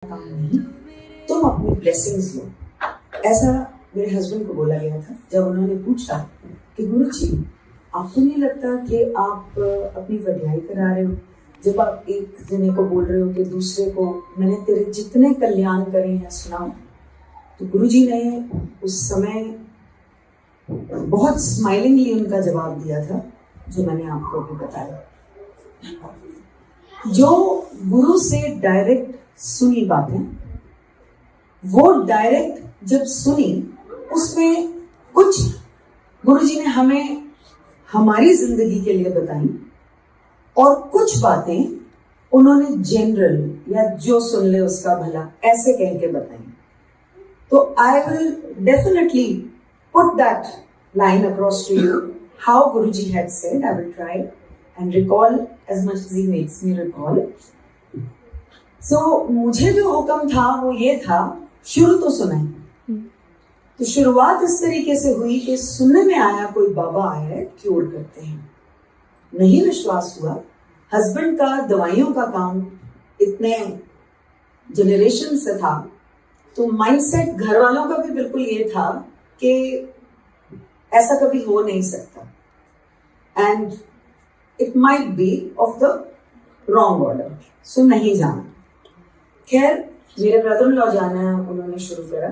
काम नहीं, तुम अपनी ब्लेसिंग्स लो। ऐसा मेरे हस्बैंड को बोला गया था जब उन्होंने पूछा कि गुरुजी, आपको नहीं लगता कि आप अपनी वड्याई करा रहे हो जब आप एक जने को बोल रहे हो कि दूसरे को मैंने तेरे जितने कल्याण करे हैं सुनाओ। तो गुरुजी ने उस समय बहुत स्माइलिंगली उनका जवाब दिया था जो मैंने आपको भी बताया। जो गुरु से डायरेक्ट सुनी बातें, वो डायरेक्ट जब सुनी उसमें कुछ गुरुजी ने हमें हमारी जिंदगी के लिए बताई और कुछ बातें उन्होंने जनरल या जो सुन ले उसका भला ऐसे कह के बताई। तो I will definitely put that line across to you how Guruji had said. I will try and recall as much as he makes me recall. So मुझे जो हुक्म था वो ये था, शुरू तो सुनाई। तो शुरुआत इस तरीके से हुई कि सुनने में आया कोई बाबा आया है, क्योर करते हैं। नहीं विश्वास हुआ। हस्बैंड का दवाइयों का काम इतने जनरेशन से था, तो माइंडसेट घर वालों का भी बिल्कुल ये था कि ऐसा कभी हो नहीं सकता and it might be of the wrong order, so नहीं जाना। खैर, मेरे ब्रदर इन लॉ जाना उन्होंने शुरू करा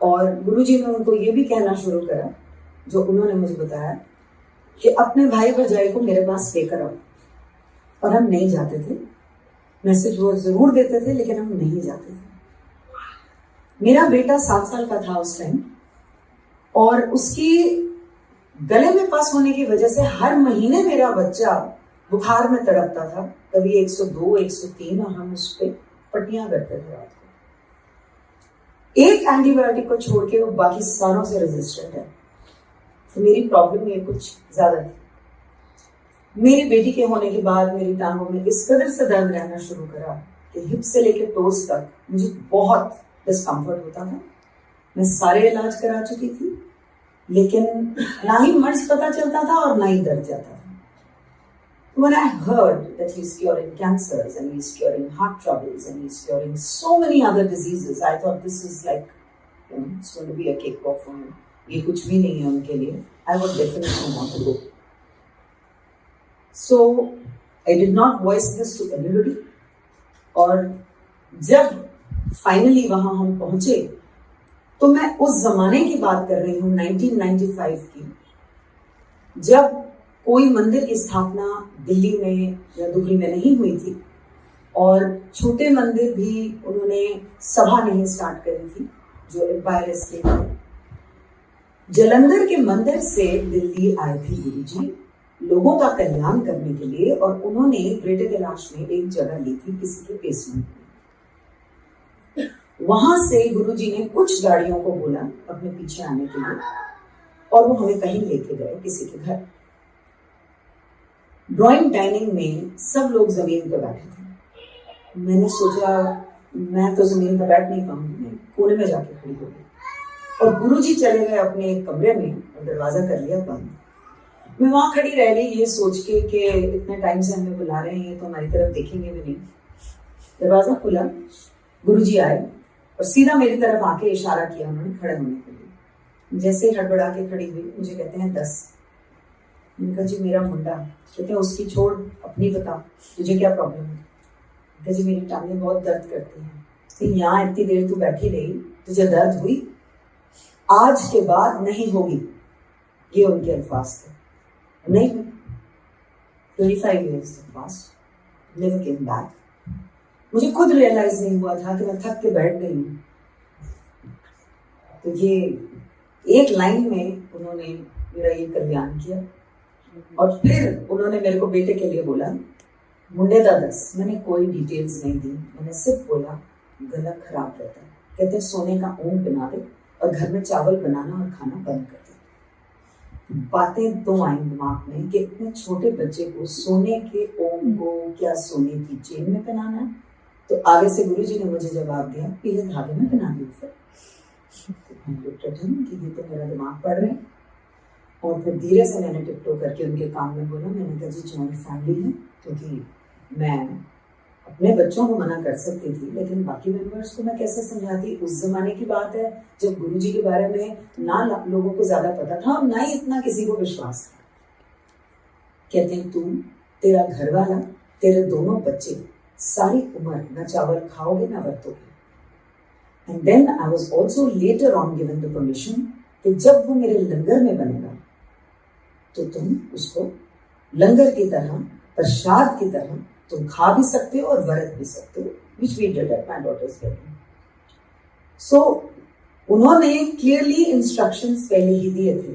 और गुरुजी ने उनको ये भी कहना शुरू करा जो उन्होंने मुझे बताया कि अपने भाई भरजाई को मेरे पास लेकर आओ। और हम नहीं जाते थे। मैसेज वो जरूर देते थे लेकिन हम नहीं जाते थे। मेरा बेटा 7 साल का था उस टाइम और उसकी गले में पास होने की वजह से हर महीने मेरा बच्चा बुखार में तड़पता था, कभी 102, 103, और हम उस पर पट्टियां करते थे रात को। एक एंटीबायोटिक को छोड़ के वो बाकी सारों से रेजिस्टेंट है। तो मेरी प्रॉब्लम ये कुछ ज्यादा थी। मेरी बेटी के होने के बाद मेरी टांगों में इस कदर से दर्द रहना शुरू करा कि हिप से लेकर टोस तक मुझे बहुत डिस्कम्फर्ट होता था। मैं सारे इलाज करा चुकी थी लेकिन ना ही मर्ज पता चलता था और ना ही दर्द जाता था। When I heard that he's curing cancers and he's curing heart troubles and he's curing so many other diseases, I thought this is like, it's going to be a cakewalk for him. ये कुछ भी नहीं है उनके लिए. I would definitely want to go. So I did not voice this to anybody. और जब finally वहां हम पहुंचे तो मैं उस जमाने की बात कर रही हूँ 1995 की, जब कोई मंदिर की स्थापना दिल्ली में या दुबई में नहीं हुई थी और छोटे मंदिर भी उन्होंने सभा नहीं स्टार्ट करी थी जो एम्पायर स्टेट है। जलंधर के मंदिर से दिल्ली आए थे गुरुजी लोगों का कल्याण करने के लिए और उन्होंने ग्रेटर कैलाश में एक जगह ली थी किसी के बेसमेंट में। वहां से गुरुजी ने कुछ गाड़ियों को बोला अपने पीछे आने के लिए और वो हमें कहीं लेके गए किसी के घर। ड्राइंग डाइनिंग में सब लोग जमीन पर बैठे थे। मैंने सोचा मैं तो जमीन पर बैठ नहीं पाऊंगी, मैं कोने में जाके खड़ी हो गई और गुरुजी चले गए अपने एक कमरे में और दरवाजा कर लिया बंद। मैं वहां खड़ी रह गई ये सोच के कि इतने टाइम से हमें बुला रहे हैं तो हमारी तरफ देखेंगे भी नहीं। दरवाजा खुला, गुरुजी आए और सीधा मेरी तरफ आके इशारा किया उन्होंने खड़े होने के लिए। जैसे हड़बड़ा के खड़ी हुई, मुझे कहते हैं 10। मैंने कहा जी मेरा मुंडा। कहते हैं उसकी छोड़, अपनी बता, तुझे क्या प्रॉब्लम है? कहते जी मेरी टांगें बहुत दर्द करती हैं। तो यहाँ इतनी देर तू बैठी रही, तुझे दर्द हुई? आज के बाद नहीं होगी, ये उनके अल्फाज थे। नहीं, 25 years passed, never came back. मुझे खुद रियलाइज नहीं हुआ था कि मैं थक के बैठ गई हूँ। तो ये एक लाइन में उन्होंने मेरा ये कल्याण किया और फिर उन्होंने मेरे को बेटे के लिए बोला मुंडे दा 10। मैंने कोई डिटेल्स नहीं दी, मैंने सिर्फ बोला गला खराब रहता है, कहते सोने का ऊँट बना दे और घर में चावल बनाना और खाना बंद कर दे। बातें तो आई दिमाग में कि इतने छोटे बच्चे को सोने के ओम को क्या सोने की चेन में पहनाना है। तो आगे से गुरुजी ने मुझे जवाब दिया पीले धागे में पहना दी फिर। कि ये तो मेरा दिमाग पढ़ रहे हैं। और फिर धीरे से मैंने टिकटो करके उनके कान में बोला, मैंने कहा जी जॉइंट फैमिली है क्योंकि मैं अपने बच्चों को मना कर सकती थी, लेकिन बाकी मेंबर्स को मैं कैसे समझाती। उस जमाने की बात है जब गुरुजी के बारे में ना लोगों को ज्यादा पता था और ना ही इतना किसी को विश्वास था। कहते हैं तुम, तेरा घर वाला, तेरे दोनों बच्चे सारी उम्र न चावल खाओगे ना बरतोगे। And then I was also later on given the permission कि जब वो मेरे लंगर में बनेगा तो तुम उसको लंगर की तरह, प्रसाद की तरह तुम खा भी सकते हो और व्रत भी सकते हो, which we did at my daughter's wedding. So उन्होंने क्लियरली इंस्ट्रक्शंस पहले ही दिए थे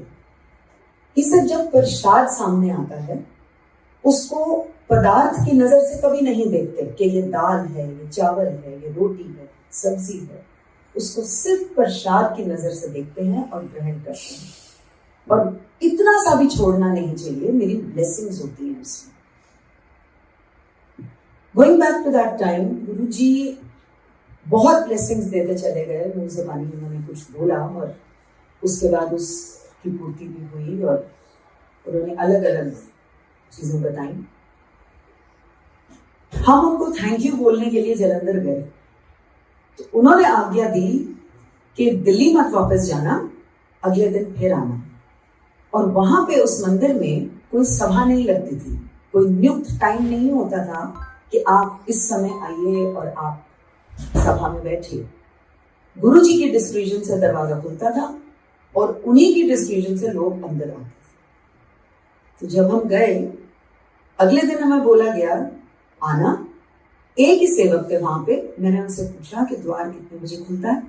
कि सर जब प्रसाद सामने आता है उसको पदार्थ की नजर से कभी नहीं देखते कि ये दाल है, ये चावल है, ये रोटी है, सब्जी है। उसको सिर्फ प्रसाद की नजर से देखते हैं और ग्रहण करते हैं, और इतना सा भी छोड़ना नहीं चाहिए, मेरी ब्लेसिंग्स होती हैं उसमें। Going back to that time, Guruji बहुत ब्लेसिंग्स देते चले गए। मुंह ज़बानी उन्होंने कुछ बोला और उसके बाद उसकी पूर्ति भी हुई और उन्होंने अलग अलग चीजें बताई। हम उनको थैंक यू बोलने के लिए जलंधर गए तो उन्होंने आज्ञा दी कि दिल्ली मत वापस जाना, अगले दिन फिर आना। और वहां पे उस मंदिर में कोई सभा नहीं लगती थी, कोई नियुक्त टाइम नहीं होता था कि आप इस समय आइए और आप सभा में बैठिए। गुरुजी की डिस्क्रिप्शन से दरवाजा खुलता था और उन्हीं की डिस्क्रिप्शन से लोग अंदर आते थे। तो जब हम गए, अगले दिन हमें बोला गया आना। एक ही सेवक थे वहां पे। मैंने उनसे पूछा कि द्वार कितने बजे खुलता है,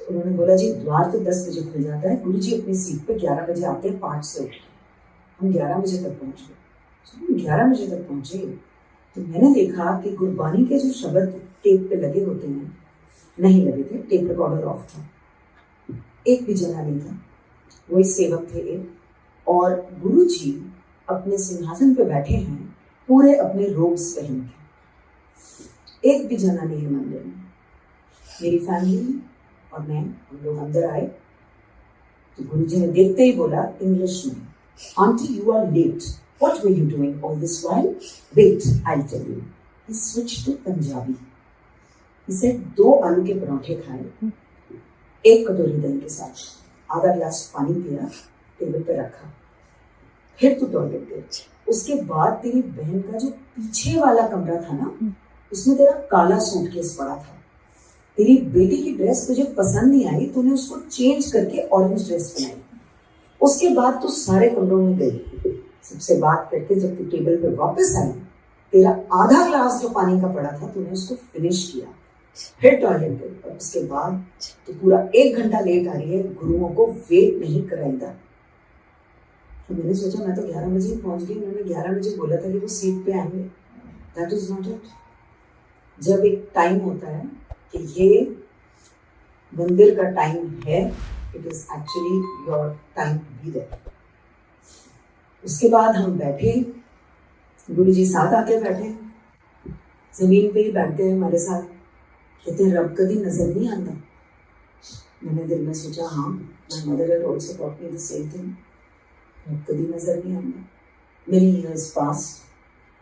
तो उन्होंने बोला जी द्वार तो 10 बजे खुल जाता है, गुरुजी अपनी सीट पे 11 बजे आते हैं पाठ से उठ के। हम 11 बजे तक पहुंच गए। 11 बजे तक पहुंचे तो मैंने देखा कि गुरबानी के जो शब्द टेप पे लगे होते हैं नहीं लगे थे, टेप रिकॉर्डर ऑफ था, एक भी जना नहीं था। वही सेवक थे एक, और गुरुजी अपने सिंहासन पे बैठे हैं पूरे अपने रोब्स पहन के, एक भी जना नहीं है मंदिर में। मेरी फैमिली और मैं, हम लोग अंदर आए तो गुरुजी ने देखते ही बोला इंग्लिश में, auntie you are late, what were you doing all this while, wait I will tell you. He switched to Punjabi. He said 2 आलू के पराठे खाए, 1 कटोरी दही के साथ, आधा गिलास पानी पिया, टेबल पे रखा, फिर तू टॉयलेट गए। उसके बाद तेरी बहन का जो पीछे वाला कमरा था ना, उसमें तेरा काला सूटकेस पड़ा था। तेरी बेटी की ड्रेस तुझे पसंद नहीं आई, तूने उसको चेंज करके ऑरेंज ड्रेस बनाई। उसके बाद तू सारे कमरों में गई, सबसे बात करके जब तू टेबल पे वापस आई, तेरा आधा ग्लास जो पानी का पड़ा था तूने उसको फिनिश किया, फिर टॉयलेट गई, और उसके बाद तो पूरा 1 घंटा लेट आ रही है, गुरुओं को वेट नहीं कराएगा। तो मैंने सोचा मैं तो 11 बजे पहुंच गई, उन्होंने 11 बजे बोला था कि वो सीट पे आएंगे। That is not it. जब एक टाइम होता है कि ये मंदिर का टाइम है, it is actually your time to be there. उसके बाद हम बैठे, गुरुजी साथ आके बैठे, जमीन पे ही बैठते हैं हमारे साथ। कहते हैं रब कभी नजर नहीं आता। मैंने दिल में सोचा हाँ, my mother had also taught me the same thing, रब कभी नजर नहीं आता। Many years passed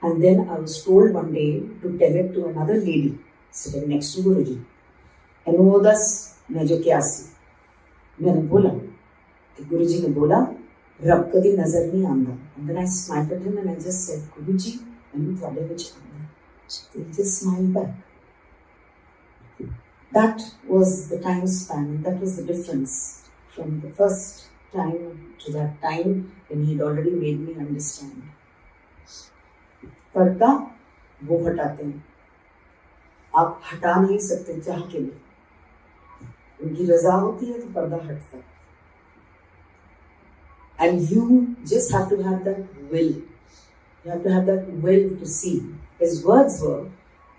and then I was told one day to tell it to another lady sitting next to Guruji. And वो 10 मैं जो 81, मैंने बोला कि गुरुजी ने बोला रब कभी नजर नहीं आता। And then I smiled at him and I just said, Guruji, मैंने ਤੁਹਾਡੇ ਵਿੱਚ ਆਉਂਦਾ। He just smiled back. That was the time span, and that was the difference from the first time to that time when he'd already made me understand. पर्दा वो हटाते हैं, आप हटा नहीं सकते चाह के भी। उनकी रजा होती है तो पर्दा हटता है। And you just have to have that will. You have to have that will to see. His words were,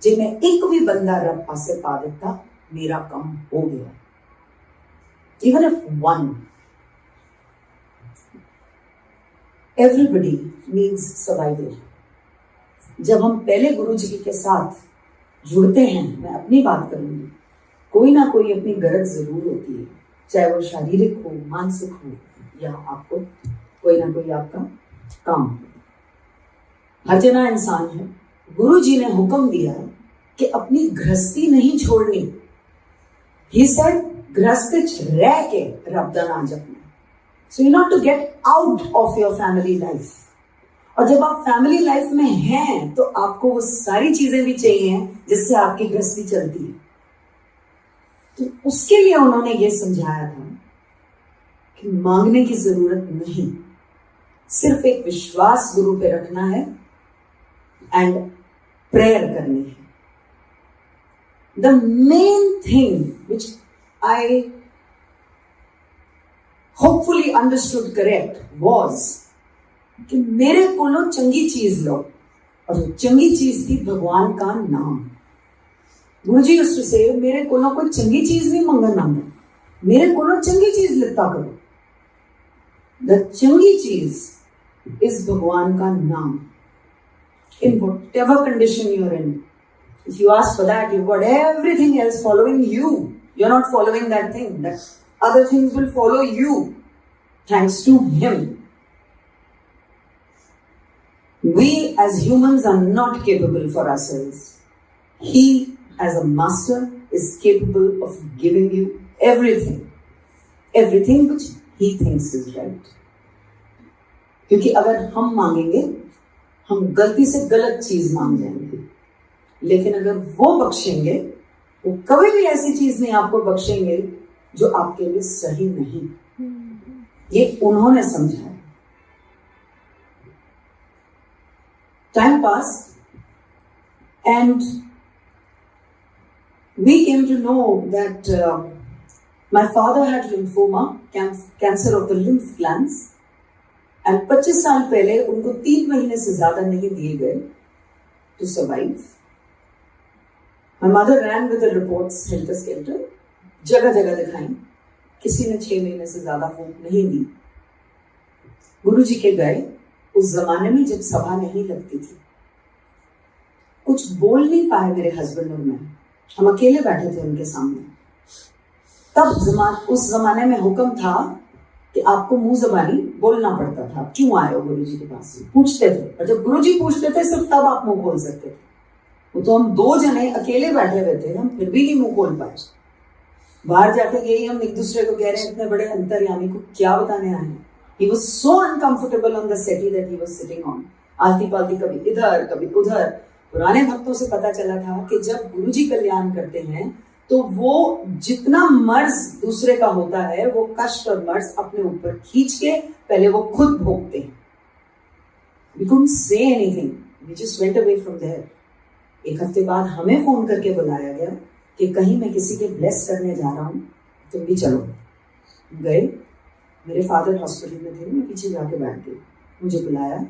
जे मैं एक भी बंदा रब पासे पा देता, मेरा काम हो गया। Even if one. Everybody needs survival. जब हम पहले गुरुजी के साथ जुड़ते हैं, मैं अपनी बात करूंगी, कोई ना कोई अपनी गरज जरूर होती है, चाहे वो शारीरिक हो, मानसिक हो, या आपको कोई ना कोई आपका काम। हर जना इंसान है। गुरुजी ने हुक्म दिया कि अपनी गृहस्थी नहीं छोड़नी। He said गृहस्थी रह के रब दा नाम जपना। So you're not to get out of your family life. और जब आप फैमिली लाइफ में हैं तो आपको वो सारी चीजें भी चाहिए जिससे आपकी गृहस्थी चलती है। तो उसके लिए उन्होंने ये समझाया था कि मांगने की जरूरत नहीं, सिर्फ एक विश्वास गुरु पे रखना है एंड प्रेयर करनी है। The main thing which I hopefully understood correct was कि मेरे को चंगी चीज लो, और जो चंगी चीज थी भगवान का नाम। गुरुजी उससे से मेरे को कोई चंगी चीज नहीं मंगना, मेरे को चंगी चीज लेता करो। द चंगी चीज इज भगवान का नाम। In whatever condition you're in, if you ask for that, you've got everything else following you. You're not following that thing. That other things will follow you, thanks to Him. We as humans are not capable for ourselves. He, as a master, is capable of giving you everything. Everything which He thinks is right. क्योंकि अगर हम मांगेंगे, हम गलती से गलत चीज मांग जाएंगे, लेकिन अगर वो बख्शेंगे, वो कभी भी ऐसी चीज नहीं आपको बख्शेंगे जो आपके लिए सही नहीं। ये उन्होंने समझाया। Time passed and we came to know that my father had lymphoma, cancer of the lymph glands, and 25 साल पहले उनको 3 महीने से ज्यादा नहीं दिए गए to survive. My mother ran with the reports helter skelter, जगह जगह दिखाई, किसी ने 6 महीने से ज्यादा होप नहीं दी। गुरुजी के गए उस जमाने में जब सभा नहीं लगती थी, कुछ बोल नहीं पाए मेरे हस्बैंड और मैं, हम अकेले बैठे थे उनके सामने। तब उस जमाने में हुक्म था कि आपको मुंह जबानी बोलना पड़ता था, क्यों आए हो गुरुजी के पास, पूछते थे, और जब गुरुजी पूछते थे सिर्फ तब आप मुंह खोल सकते थे। वो तो हम 2 जने अकेले बैठे हुए थे, हम फिर भी नहीं मुंह खोल पाए। बाहर जाके यही हम एक दूसरे को कह रहे हैं, इतने बड़े अंतर्यामी को क्या बताने आए हैं। He was so uncomfortable on the settee that he was sitting on. आलती पालती कभी इधर कभी उधर। पुराने भक्तों से पता चला था कि जब गुरुजी कल्याण करते हैं तो वो जितना मर्ज दूसरे का होता है वो कष्ट और मर्ज अपने ऊपर खींच के पहले वो खुद भोगते हैं। We couldn't say anything. We just went away from there. 1 हफ्ते बाद हमें फोन करके बुलाया गया कि कहीं मैं किसी के ब्लेस करने जा रहा हूँ, तुम भी चलो। गए, मेरे फादर हॉस्पिटल में थे, मैं पीछे जाके बैठ गई। मुझे बुलाया,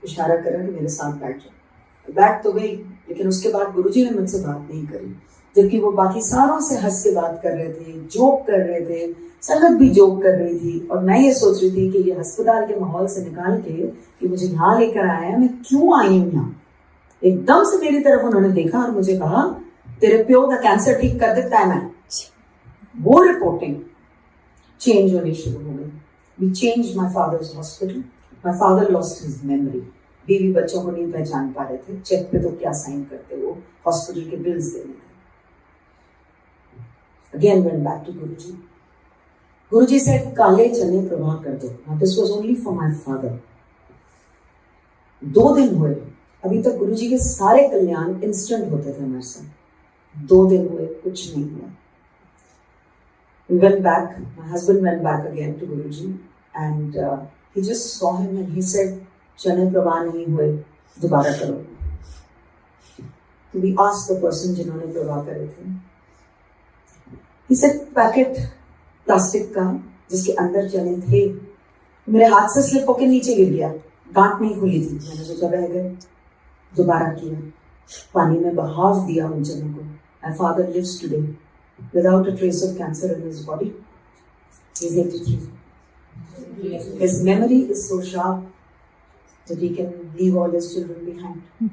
इशारा करा कि मेरे साथ बैठ जाओ। बैठ तो गई, लेकिन उसके बाद गुरुजी ने मुझसे बात नहीं करी, जबकि वो बाकी सारों से हंस के बात कर रहे थे, जोक कर रहे थे, संगत भी जोक कर रही थी। और मैं ये सोच रही थी कि ये अस्पताल के माहौल से निकाल के कि मुझे यहाँ लेकर आया है, मैं क्यों आई हूँ यहाँ। एकदम से मेरी तरफ उन्होंने देखा और मुझे कहा, तेरे प्यो का कैंसर ठीक कर देता है मैं। वो रिपोर्टिंग चेंज होनी शुरू हो गई। We changed my father's hospital. My father lost his memory. बीवी बच्चों को नहीं पहचान पा रहे थे, चेक पे तो क्या साइन करते वो, हॉस्पिटल के बिल्स देने थे। Again went back to Guruji. Guruji said, काले चने प्रवाह कर दो। Now this was only for my father. 2 दिन हुए, अभी तक गुरुजी के सारे कल्याण इंस्टेंट होते थे हमारे साथ। 2 दिन हुए, कुछ नहीं हुआ। We went back, my husband went back again to Guruji and he just saw him and he said, चने प्रवाह नहीं हुए, दोबारा करो। We asked the person जिन्होंने प्रवाह करे थे, he said, पैकेट प्लास्टिक का जिसके अंदर चने थे, मेरे हाथ से स्लिप होकर नीचे गिर गया, गांठ नहीं खुली थी, मैंने सोचा रह गए। दोबारा किया, पानी में बहाव दिया उन चनों को। My father lives today without a trace of cancer in his body. He's 83. His memory is so sharp that he can leave all his children behind.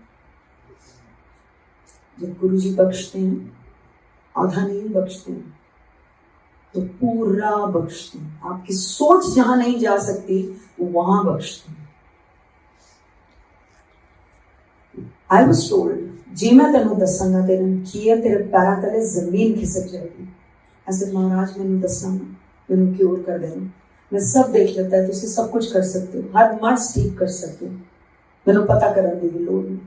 जब गुरुजी बख्शते हैं, आधा नहीं बख्शते हैं, तो पूरा बख्शते हैं। आपकी सोच जहां नहीं जा सकती वो वहां बख्शते हैं। I was told जे मैं तेनों दसांगा तेरे की है, तेरे पैरों तले जमीन खिसक जाएगी। ऐसे महाराज मैनू दसना, मैनू क्योर कर देना, मैं सब देख लेता है, तुसी सब कुछ कर सकते हो, हर मर्ज ठीक कर सकते हो, मैनू पता करने की भी लोड़ नहीं।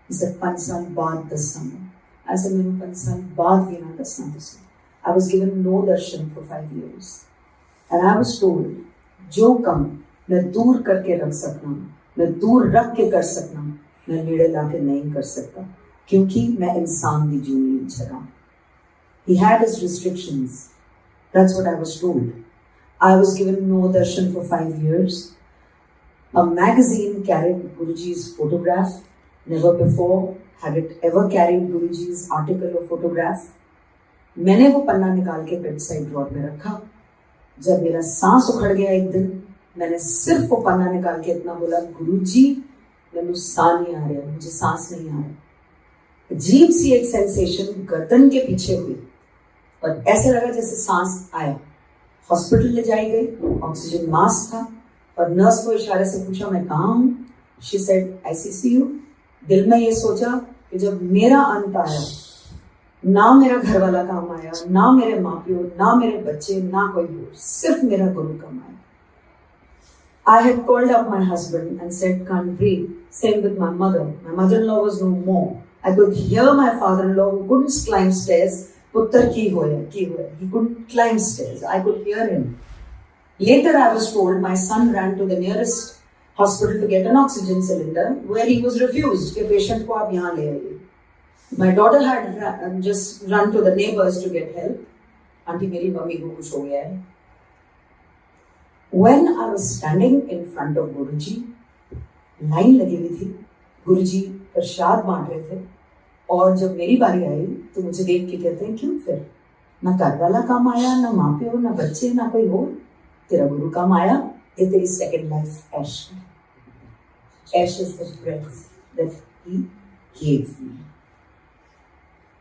इसे 5 साल बाद दसांगा। ऐसे मैनू 5 साल बाद भी ना दसना तुसी। I was given no darshan for 5 years and I was told जो काम मैं दूर करके रख सकता हूँ, मैं दूर रख के कर सकता हूँ, मैं नेड़े लाके नहीं कर सकता, क्योंकि मैं इंसान की जूनी जगह। He had his restrictions. That's what I was told. I was given no darshan for 5 years. A magazine carried Guruji's photograph. Never before had it ever carried Guruji's article or photograph. मैंने वो पन्ना निकाल के bed side drawer में रखा। जब मेरा सांस उखड़ गया एक दिन, मैंने सिर्फ वो पन्ना निकाल के इतना बोला, गुरुजी मैंने सांस नहीं आ रहा, मुझे सांस नहीं आ रहा। अजीब सी एक सेंसेशन गर्दन के पीछे हुई और ऐसे लगा जैसे सांस आया। हॉस्पिटल ले जाई गई, ऑक्सीजन मास्क था और नर्स को इशारे से पूछा मैं कहाँ हूँ। She said ICCU। दिल में ये सोचा कि जब मेरा अंत आया, ना मेरा घर वाला काम आया, ना मेरे माँ प्यो, ना मेरे बच्चे, ना कोई और, सिर्फ मेरा गुरु काम आया। I had called up my husband and said can't breathe. Same with my mother. My mother-in-law was no more. I could hear my father-in-law who couldn't climb stairs. Puttar ki hoya. He couldn't climb stairs. I could hear him. Later I was told my son ran to the nearest hospital to get an oxygen cylinder, where he was refused. कि patient को आप यहाँ ले आइए। My daughter had just run to the neighbors to get help. Auntie, मेरी mummy को कुछ हो गया है। When I was standing in front of Guruji, line लगी हुई थी, गुरुजी प्रसाद बांट रहे थे, और जब मेरी बारी आई तो मुझे देख के कहते हैं क्यों फिर, ना घर वाला काम आया, ना माँ प्यो, ना बच्चे, ना कोई और, तेरा गुरु काम आया, ये तेरी second life ash है। Ash is the breath that he gave me.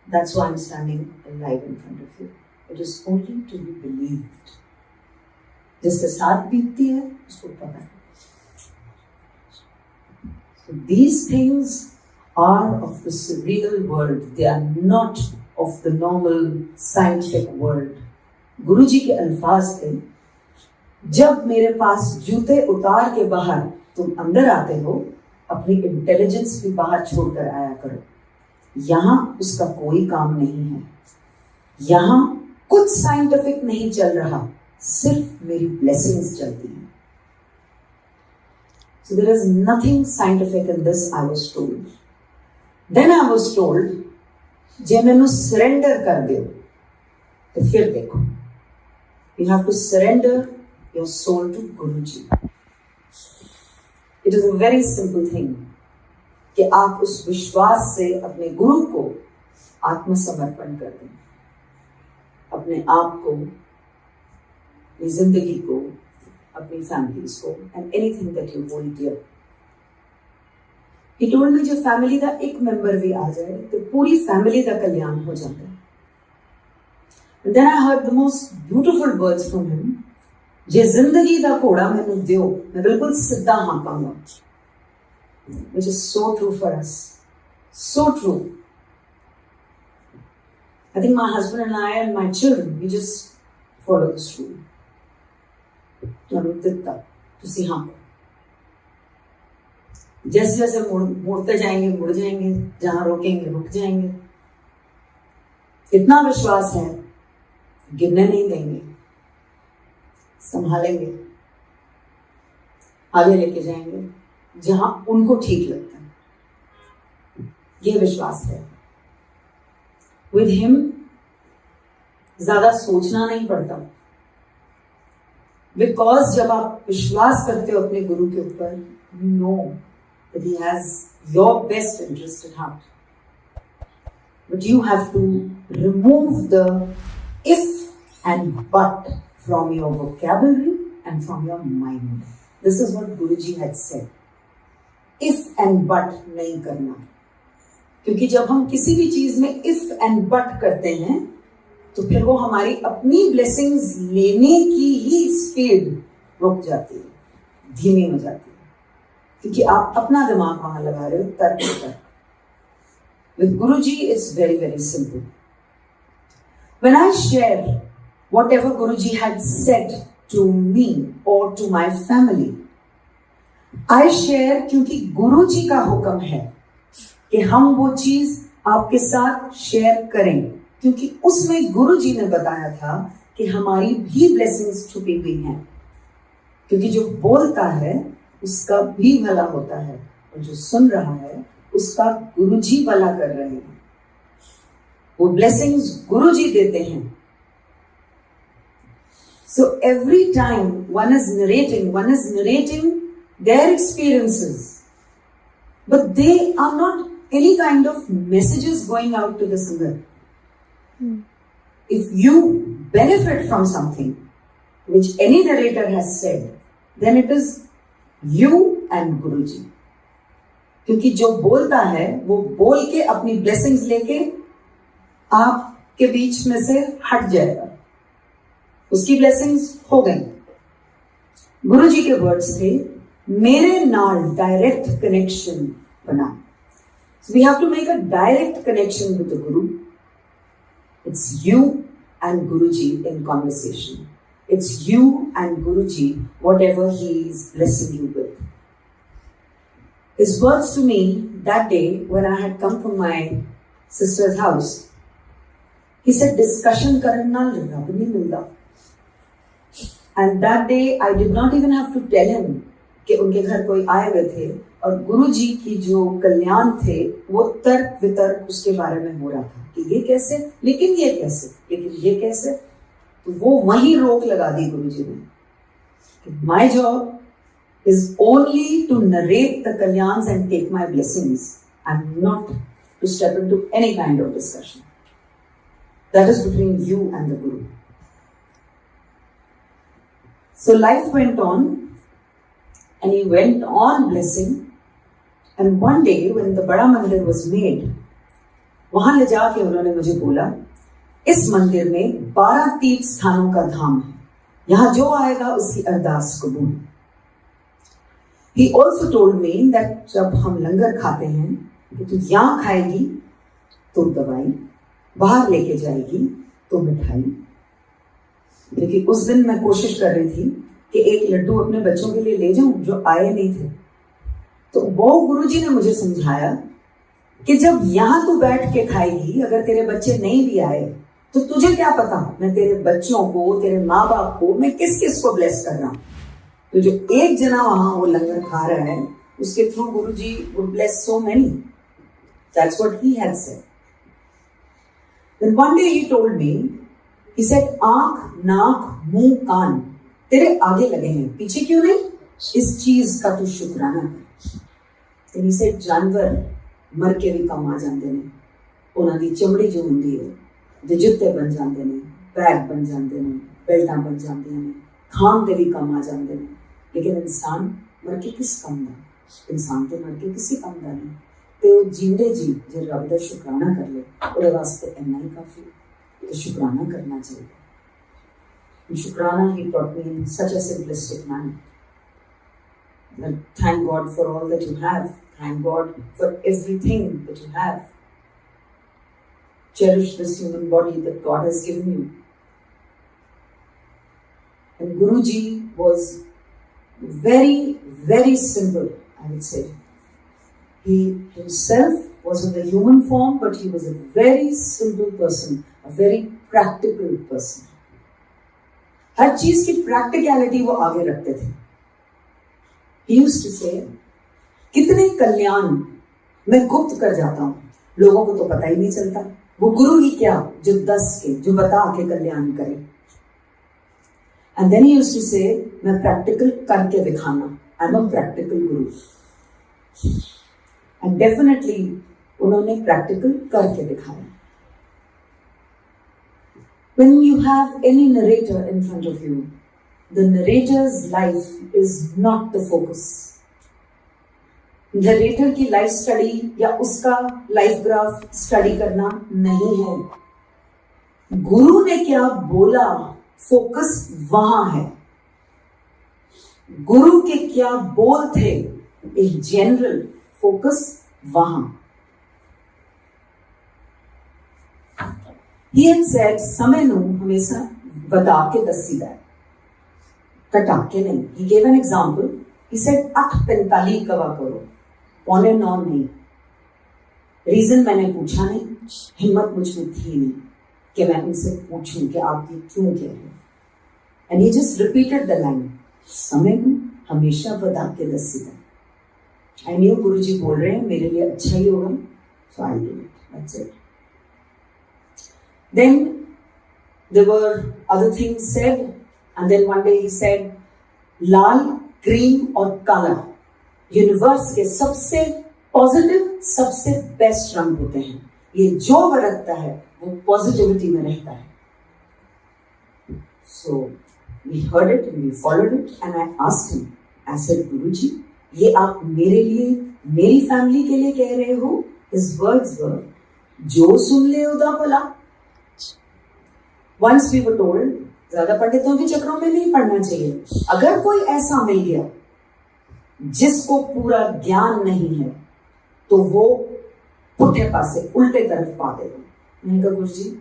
That's why I'm standing alive in front of you. It is only to be believed. जिसके साथ बीतती है उसको पता है। So these things are of the surreal world. They are not of the normal scientific world. गुरुजी के अल्फाज थे, जब मेरे पास जूते उतार के बाहर तुम अंदर आते हो, अपनी इंटेलिजेंस भी बाहर छोड़कर आया करो। यहाँ उसका कोई काम नहीं है, यहाँ कुछ साइंटिफिक नहीं चल रहा, सिर्फ मेरी ब्लेसिंग्स चलती हैं। So there is nothing scientific in this, I was told. Then I was told, जे मैनू सरेंडर कर दो तो फिर देखो, you have to surrender your soul to Guruji. It is a very simple thing कि आप उस विश्वास से अपने गुरु को आत्मसमर्पण कर दें, अपने आप को, अपनी जिंदगी को, अपनी फैमिलीज को, and anything that you hold dear. He told me जो फैमिली का एक मेंबर भी आ जाए तो पूरी फैमिली का कल्याण हो जाता है। And then I heard the most beautiful words from him, जे जिंदगी का घोड़ा मैनू दियो, मैं बिल्कुल सीधा हाँकांगा। Which is so true for us. So true. I think my husband and I and my children, we just follow this rule. तुसी हाँ, जैसे जैसे मुड़ते जाएंगे मुड़ जाएंगे, जहां रोकेंगे रुक जाएंगे। इतना विश्वास है, गिरने नहीं देंगे, संभालेंगे, आगे लेके जाएंगे जहां उनको ठीक लगता है। ये विश्वास है। विद हिम ज्यादा सोचना नहीं पड़ता, बिकॉज जब आप विश्वास करते हो अपने गुरु के ऊपर, you know that he has your best interest in heart, but you have to remove the if and but from your vocabulary and from your mind. This is what Guruji had said, if and but नहीं करना, क्योंकि जब हम किसी भी चीज में if and but करते हैं तो फिर वो हमारी अपनी ब्लेसिंग्स लेने की ही स्पीड रुक जाती है, धीमी हो जाती है, क्योंकि आप अपना दिमाग वहां लगा रहे हो तर्क तर्क। With Guruji, it's very, very simple. When I share whatever Guruji had said to me or to my family, I share क्योंकि गुरुजी का हुक्म है कि हम वो चीज आपके साथ शेयर करें, क्योंकि उसमें गुरुजी ने बताया था कि हमारी भी ब्लेसिंग्स छुपी हुई हैं, क्योंकि जो बोलता है उसका भी भला होता है और जो सुन रहा है उसका गुरुजी भला कर रहे हैं। वो ब्लेसिंग्स गुरुजी देते हैं। So every time one is narrating their experiences, but they are not any kind of messages going out to the singer. If you benefit from something which any narrator has said, then it is you and Guruji. क्योंकि जो बोलता है वो बोल के अपनी blessings लेके आपके बीच में से हट जाएगा, उसकी ब्लेसिंग्स हो गई। गुरुजी के वर्ड्स थे, मेरे नाल डायरेक्ट कनेक्शन बना। So we have to make a direct connection with the Guru. It's you and Guruji in conversation. It's you and Guruji, whatever he is blessing you with. His words to me that day when I had come from my sister's house, he said, discussion karan naal rab nahi milda. And that day I did not even have to tell him कि उनके घर कोई आए हुए थे और गुरुजी की जो कल्याण थे वो तर्क वितर्क उसके बारे में हो रहा था कि ये कैसे, लेकिन ये कैसे, लेकिन ये कैसे। तो वो वहीं रोक लगा दी गुरुजी ने। My job is only to narrate the kalyans and take my blessings and not to step into any kind of discussion. That is between you and the Guru. So life went on and he went on blessing, and one day when the Bada Mandir was made, वहां ले जाके उन्होंने मुझे बोला, इस मंदिर में 12 तीर्थ स्थानों का धाम है, यहां जो आएगा उसकी अरदास कबूल। He also told me that जब हम लंगर खाते हैं कि तू यहां खाएगी तो दवाई, बाहर लेके जाएगी तो मिठाई। लेकिन उस दिन मैं कोशिश कर रही थी कि एक लड्डू अपने बच्चों के लिए ले जाऊं जो आए नहीं थे। तो वो गुरुजी ने मुझे समझाया कि जब यहां तू बैठ के खाएगी, अगर तेरे बच्चे नहीं भी आए तो तुझे क्या पता मैं तेरे बच्चों को, तेरे माँ बाप को, मैं किस किस को ब्लेस कर रहा हूं। तो जो एक जना वहां वो लंगर खा रहा है उसके through Guruji would bless so many. That's what he had said. Then one day he told me, he said, आंख, नाक, मुंह, कान तेरे आगे लगे हैं, पीछे क्यों नहीं? इस चीज का तू शुक्राना कर। Then he said, जानवर मर के भी कम आ जाते ने, उन्हां दी चमड़ी जो हुंदी है, जे जुत्ते बन जाते ने, बैग बन जाते ने, बेल्टां बन जाती ने, खान ते भी कम आ जाते ने, लेकिन इंसान मर के किस कम दा? इंसान ते मर के किसी कम दा नहीं। ते वो जींदे जी जे रब दा शुक्राना कर ले, ਉਹਦੇ वास्ते इन्ना ही काफी। तो शुक्राना करना चाहिए। And Shukrana he taught me in such a simplistic manner. That thank God for all that you have. Thank God for everything that you have. Cherish this human body that God has given you. And Guruji was very, very simple, I would say. He himself was in the human form, but he was a very simple person, a very practical person. हर चीज की practicality वो आगे रखते थे। He used to say, कितने कल्याण मैं गुप्त कर जाता हूं, लोगों को तो पता ही नहीं चलता। वो गुरु ही क्या जो दस के, जो बता के कल्याण करे। And then he used to say, मैं प्रैक्टिकल करके दिखाना, I'm a practical guru. And definitely उन्होंने प्रैक्टिकल करके दिखाया। When you have any narrator in front of you, the narrator's life is not the focus. Narrator की life study या उसका life graph study करना नहीं है। गुरु ने क्या बोला, फोकस वहां है। गुरु के क्या बोल थे, एक जनरल फोकस वहां। He had said, समय नू हमेशा वधा के दसीदा है, घटा के नहीं. He gave an example. He said 8:45 कवा करो, 8:45 नहीं. रीजन मैंने पूछा नहीं, हिम्मत मुझ में थी नहीं कि मैं उनसे पूछूं कि आप ये क्यों कह रहे हैं. And he just repeated the line, समय नू हमेशा वधा के दसीदा. I knew गुरुजी बोल रहे हैं मेरे लिए अच्छा ही होगा, so I did it. That's it. Then there were other things said, and then one day he said, Lal, cream और काला यूनिवर्स के सबसे पॉजिटिव, सबसे बेस्ट रंग होते हैं. ये जो बरतता है वो पॉजिटिविटी में रहता है. So we heard it and we followed it, and I asked him, I said, गुरुजी, ये आप मेरे लिए, मेरी फैमिली के लिए कह रहे हो? His words were, जो सुन ले उदा भला. Once we were told, ज्यादा पंडितों के चक्रों में नहीं पढ़ना चाहिए. अगर कोई ऐसा मिल गया जिसको पूरा ज्ञान नहीं है तो वो पुठे पासे उल्टे तरफ पा देगा. मैंने कहा गुरुजी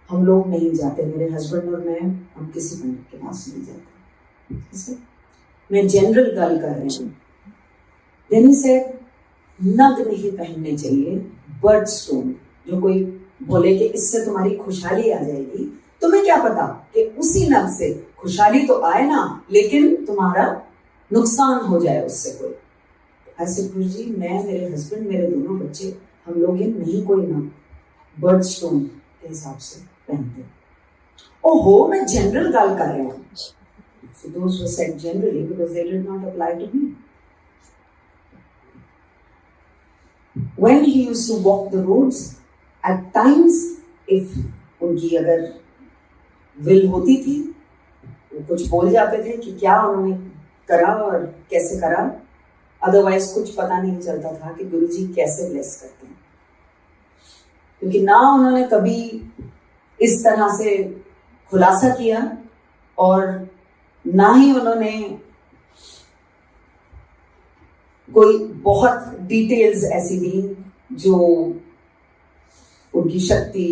हम लोग नहीं जाते, मेरे हस्बैंड और मैं, हम किसी पंडित के पास नहीं जाते. मैं जनरल गल कर रही हूँ. Then he said, नग नहीं पहनने चाहिए, बर्ड स्टोन. जो कोई बोले कि इससे तुम्हारी खुशहाली आ जाएगी, तुम्हें क्या पता कि उसी नग से खुशहाली तो आए ना, लेकिन तुम्हारा नुकसान हो जाए उससे कोई. ऐसे गुरुजी मैं, मेरे हस्बैंड, मेरे दोनों बच्चे, हम लोग ये नहीं कोई नग बर्ड स्टोन के हिसाब से पहनते. ओहो, मैं जनरल गल कर रहा हूँ. So those were said generally because they did not apply to me. When he used to walk the roads, at times if उनकी अगर विल होती थी, वो कुछ बोल जाते थे कि क्या उन्होंने करा और कैसे करा. अदरवाइज कुछ पता नहीं चलता था कि गुरुजी कैसे ब्लेस करते हैं, क्योंकि ना उन्होंने कभी इस तरह से खुलासा किया और ना ही उन्होंने कोई बहुत डिटेल्स ऐसी दी जो उनकी शक्ति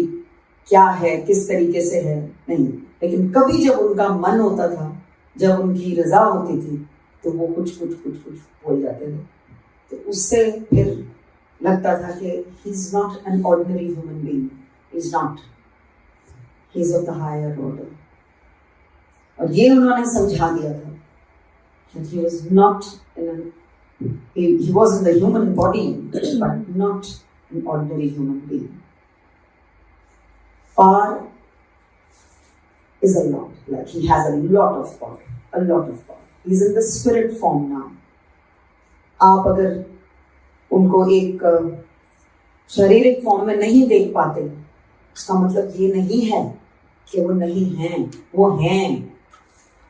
क्या है, किस तरीके से है, नहीं. लेकिन कभी जब उनका मन होता था, जब उनकी रजा होती थी, तो वो कुछ बोल जाते थे. तो उससे फिर लगता था कि he is not an ordinary human being. He is not. He is of the higher order. और ये उन्होंने समझा दिया था that he was not he was in the human body, but not an ordinary human being. Power is a lot. Like he has a lot of power. A lot of power. He's in the spirit form now. आप अगर उनको एक शारीरिक form में नहीं देख पाते, उसका मतलब ये नहीं है कि वो नहीं हैं, वो हैं.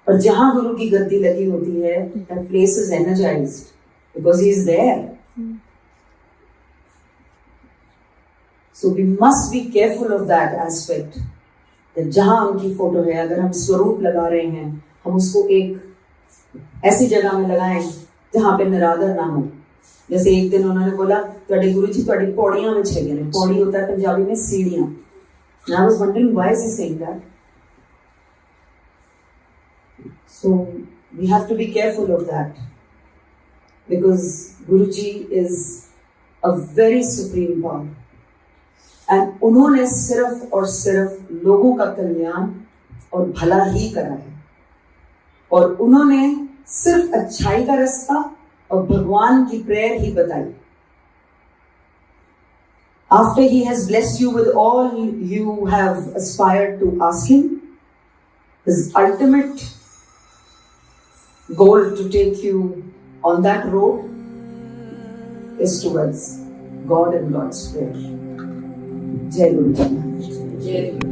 और जहां गुरु की गद्दी लगी होती है, that place is energized because he is there. So we must be careful of that aspect. that जहां उनकी फोटो है, अगर हम स्वरूप लगा रहे हैं, हम उसको एक ऐसी जगह में लगाएं जहां पे निरादर ना हो. जैसे एक दिन उन्होंने बोला, तुहाडे गुरुजी तुहाडी पौड़ियां विच हैगे ने. पौड़ी होता है पंजाबी में सीढ़ियां. And I was wondering why is he saying that? So we have to be careful of that because Guruji is a very supreme power. And उन्होंने सिर्फ और सिर्फ लोगों का कल्याण और भला ही करा है. और उन्होंने सिर्फ अच्छाई का रास्ता और भगवान की प्रेयर ही बताई. After he has blessed you with all you have aspired to ask him, his ultimate goal to take you on that road is towards God and God's prayer. Jai Guru Ji.